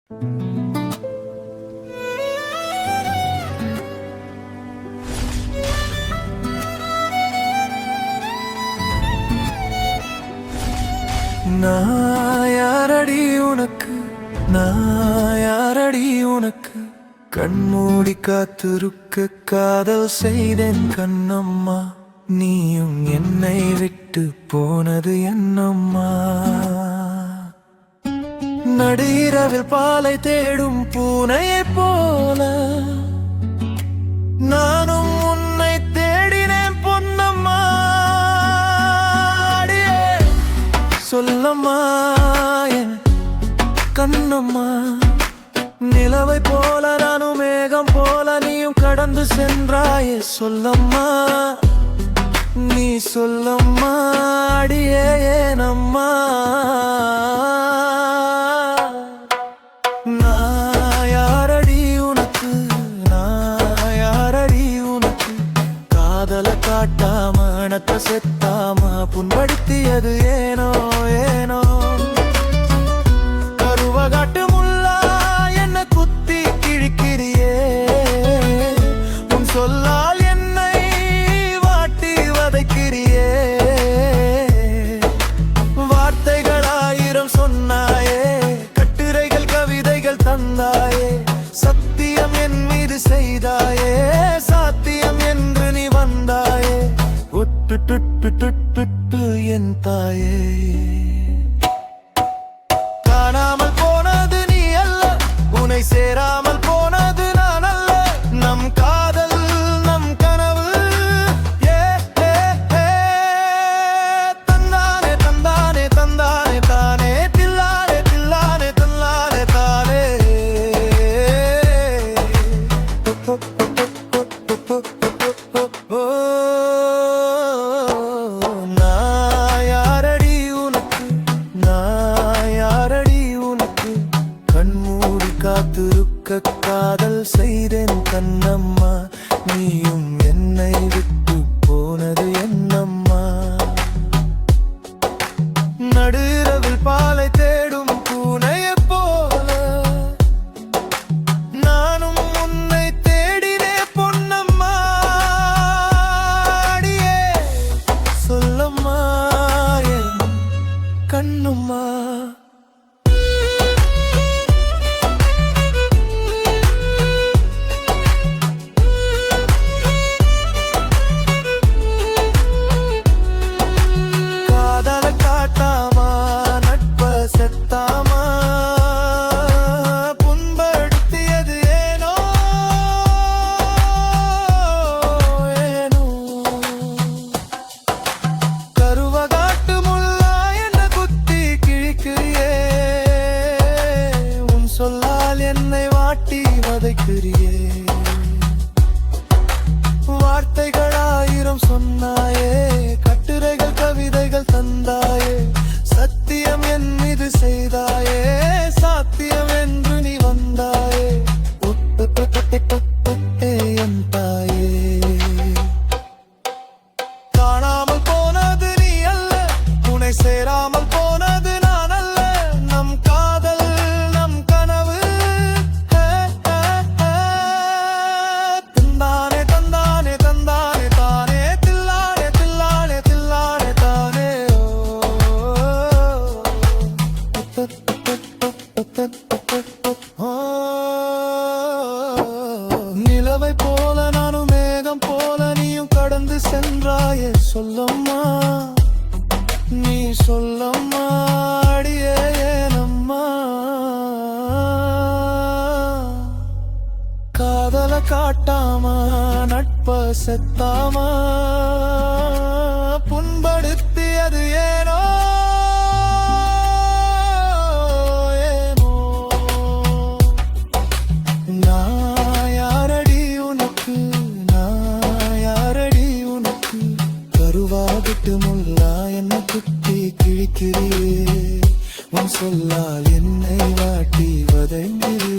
நான் யாரடி உனக்கு, நான் யாரடி உனக்கு, கண்மூடி காத்திருக்க காதல் செய்தேன் கண்ணம்மா. நீயும் என்னை விட்டு போனது என்னம்மா. நடு இரவில் பாலை தேடும் பூனையை போல நானும் உன்னை தேடினேன் பொன்னம்மா. சொல்லம்மா என் கண்ணம்மா, நிலவை போல நானும் மேகம் போல நீயும் கடந்து சென்றாயே. சொல்லம்மா நீ சொல்லம்மா, அடியே ஏனம்மா. நான் யாரடி உனக்கு, நான் யாரடி உனக்கு, காதல காட்டாம அணத்த செத்தாம புண்படுத்தியது ஏனோ ஏனோ. கருவகாட்டு முல்லா என்ன குத்தி கிழிக்கிறியே, உன் சொல்லால் என்னை வாட்டி வதைக்கிறியே. வார்த்தைகள் ஆயிரம் சொன்னாயே, கட்டுரைகள் கவிதைகள் தந்தாயே. சத்தியம் என் மீது செய்தாயே, சாத்தியம் என்று நீ வந்தாயே. ஒட்டு என் தாயே. காணாமல் போனது நீ அல்ல, உன்னை சேராமல் போனது நான் அல்ல. நம் காதல் நம் கனவு தந்தானே தந்தானே தந்தானே தானே, தில்லானே தில்லானே தல்லானே தானே. நான் யாரடி உனக்கு, நான் யாரடி உனக்கு, கண்மூடி காத்திருக்க காதல் செய்தேன் கண்ணம்மா. நீயும் என்னை விட்டு போனது என்னம்மா. நடு இரவில் பாலை தேடும் பூனையை போல நானும் உன்னை தேடினே பொன்னம்மா. அடியே சொல்லம்மா என் கண்ணம்மா. காதல காட்டாமா நட்ப செத்தாமா புண்படுத்தியது ஏனோ ஏனோ. கருவகாட்டு முல்லா என்ன குத்தி கிழிக்கிறியே, உன் சொல்லால் என்னை வாட்டி வதைக்கிறியே. வார்த்தைகள் ஆயிரம் சொன்னாயே, கட்டுரைகள் கவிதைகள் தந்தாயே. சத்தியம் என் மீது செய்தாயே, சாத்தியம் என்று நீ வந்தாயே. என் தாயே. காணாமல் போனது நீ அல்ல, உன்னை சேராமல் போனது நான் அல்ல. நம் காதல் நம் கனவு தந்தானே தந்தானே தந்தானே தானே, தில்லானே தில்லானே தில்லானே தானே. நிலவை போல நானும் மேகம் போல நீயும் கடந்து சென்றாயே. சொல்லம்மா நீ சொல்லம்மா, அடியே ஏனம்மா. காதல காட்டாம நட்ப செத்தாம புண்படுத்தியது ஏனோ ஏனோ. நான் யாரடி உனக்கு, நான் யாரடி உனக்கு, கருவாகிட்டு முல்லா என்ன குத்தி கிழிக்கிறியே. உன் சொல்லால் என்னை வாட்டி வதைங்கிறியே.